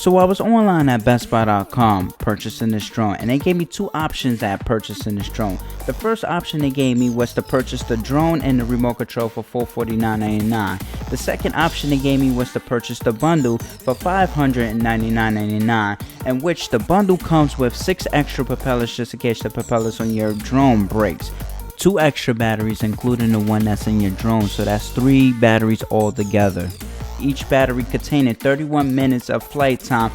So I was online at bestbuy.com purchasing this drone, and they gave me two options at purchasing this drone. The first option they gave me was to purchase the drone and the remote control for $449.99. The second option they gave me was to purchase the bundle for $599.99, in which the bundle comes with 6 extra propellers just in case the propellers on your drone breaks. 2 extra batteries including the one that's in your drone, so that's 3 batteries altogether. Each battery containing 31 minutes of flight time.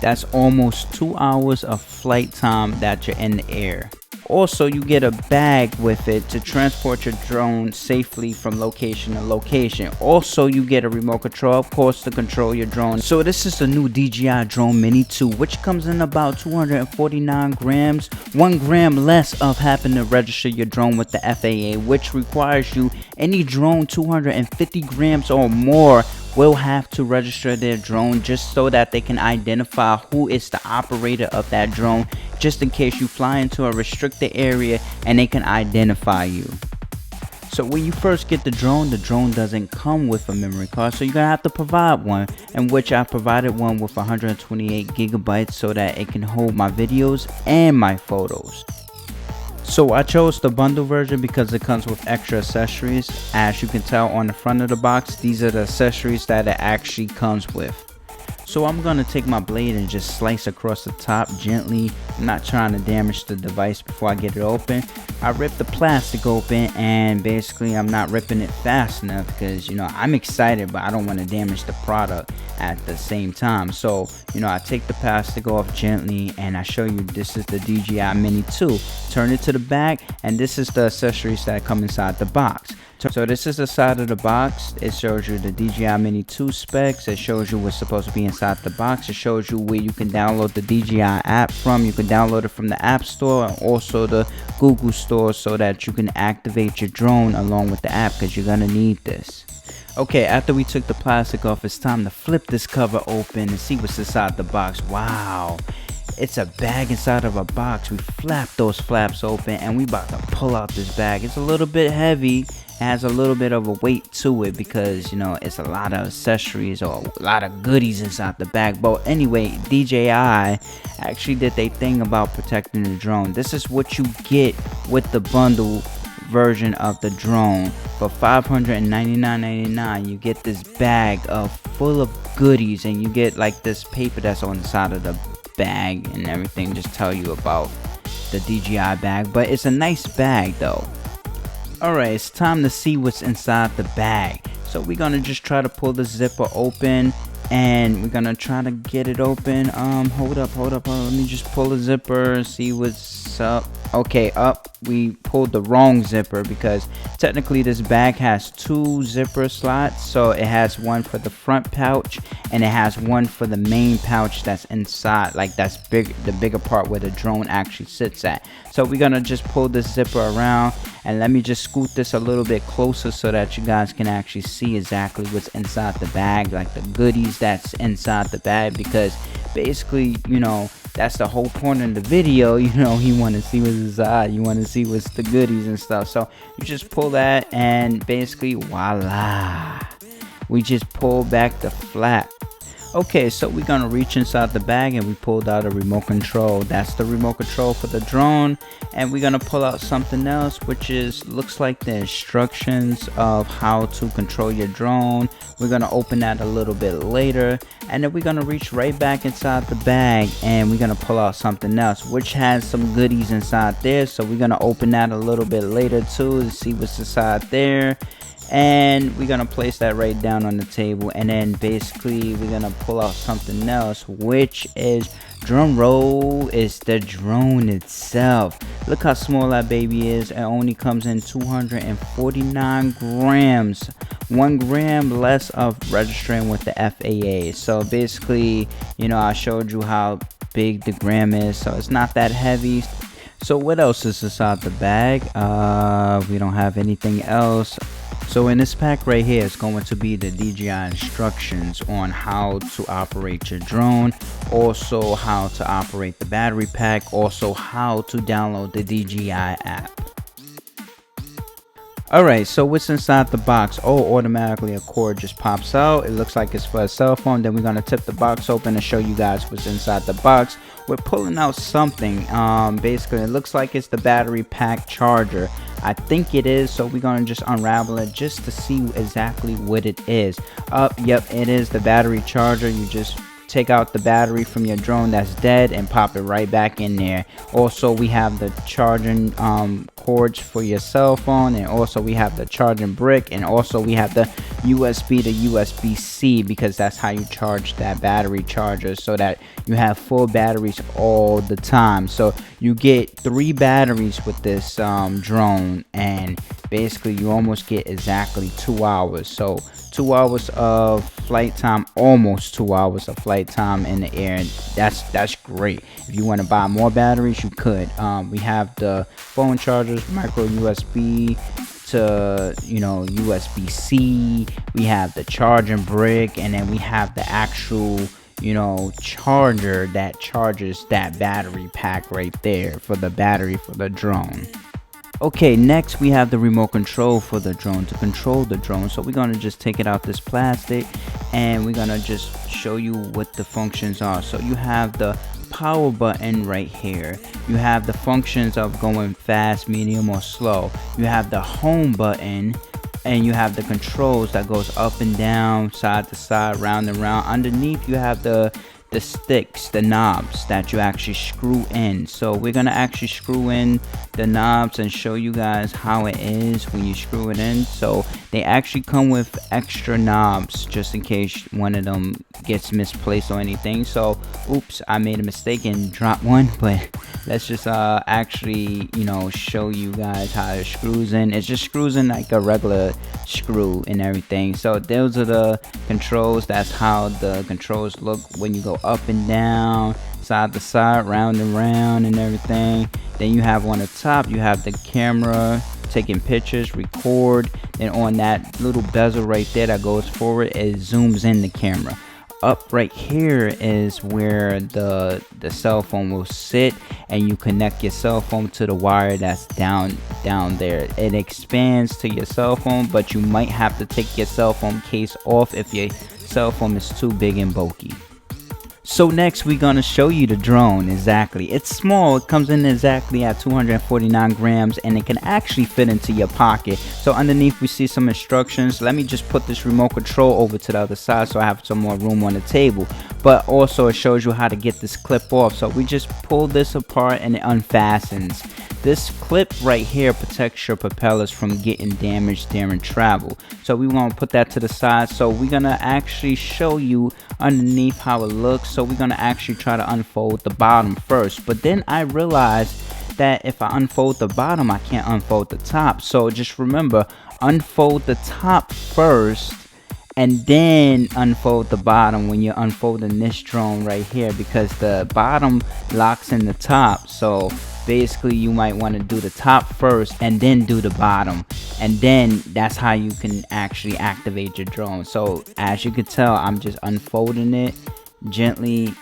That's almost 2 hours of flight time that you're in the air. Also, you get a bag with it to transport your drone safely from location to location. Also, you get a remote control, of course, to control your drone. So this is the new DJI Drone Mini 2, which comes in about 249 grams, 1 gram less of having to register your drone with the FAA, which requires you, any drone 250 grams or more will have to register their drone, just so that they can identify who is the operator of that drone, just in case you fly into a restricted area and they can identify you. So when you first get the drone doesn't come with a memory card, so you're gonna have to provide one, in which I provided one with 128 gigabytes so that it can hold my videos and my photos. So I chose the bundle version because it comes with extra accessories. As you can tell on the front of the box, these are the accessories that it actually comes with. So I'm gonna take my blade and just slice across the top gently. I'm not trying to damage the device before I get it open. I rip the plastic open, and basically I'm not ripping it fast enough because, you know, I'm excited but I don't want to damage the product at the same time. So, you know, I take the plastic off gently and I show you this is the DJI Mini 2. Turn it to the back, and this is the accessories that come inside the box. So this is the side of the box. It shows you the DJI Mini 2 specs. It shows you what's supposed to be inside the box. It shows you where you can download the DJI app from. You can download it from the App Store and also the Google Store, so that you can activate your drone along with the app, because you're gonna need this. Okay, after we took the plastic off, it's time to flip this cover open and see what's inside the box. Wow, it's a bag inside of a box. We flap those flaps open and we about to pull out this bag. It's a little bit heavy. It has a little bit of a weight to it because, you know, it's a lot of accessories or a lot of goodies inside the bag. But anyway, DJI actually did their thing about protecting the drone. This is what you get with the bundle version of the drone. For $599.99, you get this bag full of goodies, and you get like this paper that's on the side of the bag and everything, just tell you about the DJI bag. But it's a nice bag though. Alright, it's time to see what's inside the bag. So we're gonna just try to pull the zipper open, and we're gonna try to get it open. Hold up, let me just pull the zipper and see what's up. Okay, we pulled the wrong zipper, because technically this bag has 2 zipper slots. So it has one for the front pouch and it has one for the main pouch that's inside, like that's the bigger part where the drone actually sits at. So we're gonna just pull this zipper around, and let me just scoot this a little bit closer so that you guys can actually see exactly what's inside the bag, like the goodies that's inside the bag, because basically, you know, that's the whole point of the video. You know, you want to see what's inside, you want to see what's the goodies and stuff. So you just pull that, and basically voila, we just pull back the flap. Okay, so we're gonna reach inside the bag, and we pulled out a remote control. That's the remote control for the drone. And we're gonna pull out something else, which looks like the instructions of how to control your drone. We're gonna open that a little bit later, and then we're gonna reach right back inside the bag, and we're gonna pull out something else which has some goodies inside there. So we're gonna open that a little bit later too, to see what's inside there. And we're gonna place that right down on the table, and then basically we're gonna pull out something else, which is, drum roll, is the drone itself. Look how small that baby is. It only comes in 249 grams, 1 gram less of registering with the FAA. So basically, you know, I showed you how big the gram is, so it's not that heavy. So what else is inside the bag? We don't have anything else. So in this pack right here is going to be the DJI instructions on how to operate your drone, also how to operate the battery pack, also how to download the DJI app. Alright, so what's inside the box? Oh, automatically a cord just pops out. It looks like it's for a cell phone. Then we're going to tip the box open and show you guys what's inside the box. We're pulling out something. Basically, it looks like it's the battery pack charger. I think it is, so we're going to just unravel it just to see exactly what it is. Yep, it is the battery charger. You just take out the battery from your drone that's dead and pop it right back in there. Also, we have the charging cords for your cell phone, and also we have the charging brick, and also we have the USB to USB-C, because that's how you charge that battery charger, so that you have full batteries all the time. So you get 3 batteries with this drone, and basically you almost get exactly 2 hours. So 2 hours of flight time, almost 2 hours of flight time in the air, and that's great. If you want to buy more batteries, you could. We have the phone chargers, micro USB to USB-C. We have the charging brick, and then we have the actual charger that charges that battery pack right there for the battery for the drone. Okay, next we have the remote control for the drone to control the drone. So we're gonna just take it out this plastic, and we're gonna just show you what the functions are. So you have the power button right here. You have the functions of going fast, medium, or slow. You have the home button, and you have the controls that goes up and down, side to side, round and round. Underneath you have the sticks, the knobs that you actually screw in. So we're gonna actually screw in the knobs and show you guys how it is when you screw it in. So they actually come with extra knobs just in case one of them gets misplaced or anything. So oops, I made a mistake and dropped one, but let's just actually show you guys how it screws in. It just screws in like a regular screw and everything. So those are the controls. That's how the controls look when you go up and down, side to side, round and round, and everything. Then you have on the top, you have the camera taking pictures, record, and on that little bezel right there that goes forward, it zooms in the camera. Up right here is where the cell phone will sit, and you connect your cell phone to the wire that's down there. It expands to your cell phone, but you might have to take your cell phone case off if your cell phone is too big and bulky. So next we're gonna show you the drone. Exactly, it's small. It comes in exactly at 249 grams, and it can actually fit into your pocket. So underneath we see some instructions. Let me just put this remote control over to the other side so I have some more room on the table. But also it shows you how to get this clip off. So we just pull this apart and it unfastens. This clip right here protects your propellers from getting damaged during travel. So we want to put that to the side. So we're gonna actually show you underneath how it looks. So we're gonna actually try to unfold the bottom first, but then I realized that if I unfold the bottom, I can't unfold the top. So just remember, unfold the top first and then unfold the bottom when you're unfolding this drone right here, because the bottom locks in the top. So basically you might want to do the top first and then do the bottom, and then that's how you can actually activate your drone. So as you can tell, I'm just unfolding it gently,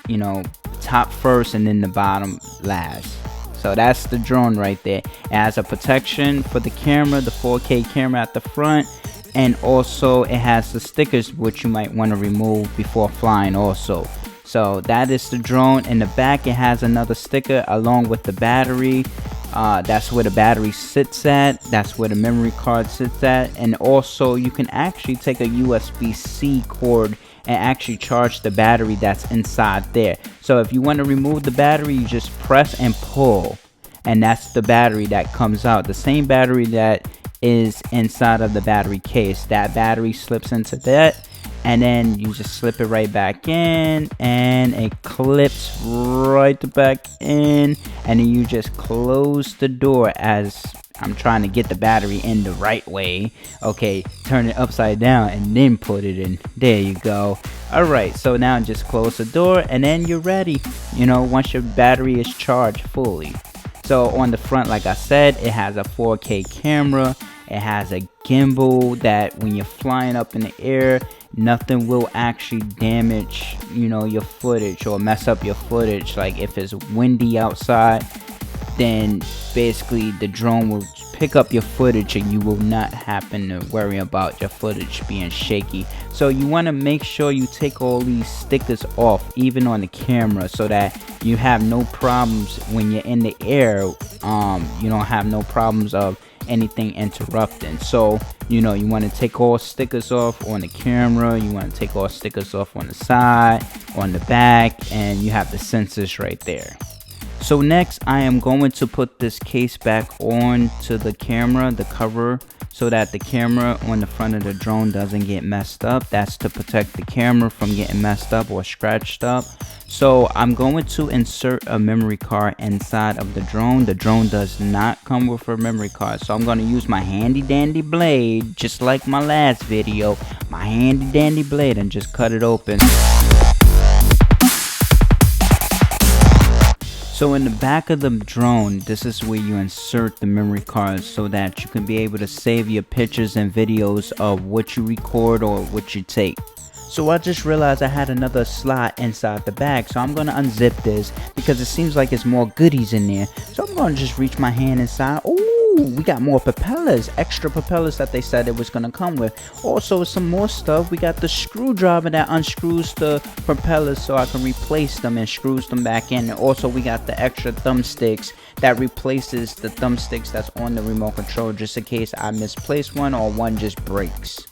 top first and then the bottom last. So that's the drone right there. It has a protection for the camera, the 4K camera at the front, and also it has the stickers which you might want to remove before flying also. So that is the drone. In the back it has another sticker along with the battery. That's where the battery sits at, that's where the memory card sits at, and also you can actually take a USB-C cord and actually charge the battery that's inside there. So if you want to remove the battery, you just press and pull, and that's the battery that comes out, the same battery that is inside of the battery case. That battery slips into that, and then you just slip it right back in, and it clips right back in, and then you just close the door. As I'm trying to get the battery in the right way, okay, turn it upside down and then put it in. There you go. Alright, so now just close the door, and then you're ready, once your battery is charged fully. So on the front, like I said, it has a 4K camera. It has a gimbal that when you're flying up in the air, nothing will actually damage your footage or mess up your footage. Like if it's windy outside, then basically the drone will pick up your footage and you will not happen to worry about your footage being shaky. So you want to make sure you take all these stickers off, even on the camera, so that you have no problems when you're in the air. You don't have no problems of anything interrupting. So you want to take all stickers off on the camera, you want to take all stickers off on the side, on the back, and you have the sensors right there. So next, I am going to put this case back on to the camera, the cover, so that the camera on the front of the drone doesn't get messed up. That's to protect the camera from getting messed up or scratched up. So I'm going to insert a memory card inside of the drone. The drone does not come with a memory card, so I'm going to use my handy dandy blade, just like my last video, my handy dandy blade, and just cut it open. So in the back of the drone, this is where you insert the memory cards so that you can be able to save your pictures and videos of what you record or what you take. So I just realized I had another slot inside the bag, so I'm going to unzip this because it seems like it's more goodies in there. So I'm going to just reach my hand inside. Ooh, we got more propellers, extra propellers that they said it was going to come with. Also some more stuff. We got the screwdriver that unscrews the propellers so I can replace them and screws them back in. And also we got the extra thumbsticks that replaces the thumbsticks that's on the remote control, just in case I misplace one or one just breaks.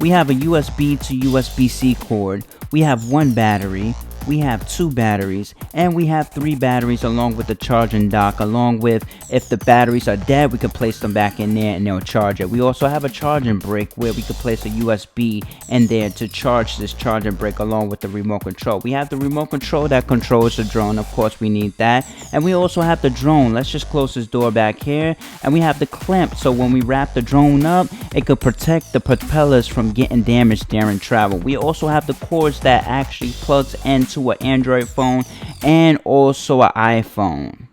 We have a USB to USB-C cord, we have one battery, we have 2 batteries, and we have 3 batteries along with the charging dock. Along with, if the batteries are dead, we can place them back in there and they'll charge it. We also have a charging brick where we can place a USB in there to charge this charging brick along with the remote control. We have the remote control that controls the drone, of course we need that. And we also have the drone. Let's just close this door back here. And we have the clamp, so when we wrap the drone up, it could protect the propellers from getting damaged during travel. We also have the cords that actually plugs into an Android phone and also an iPhone.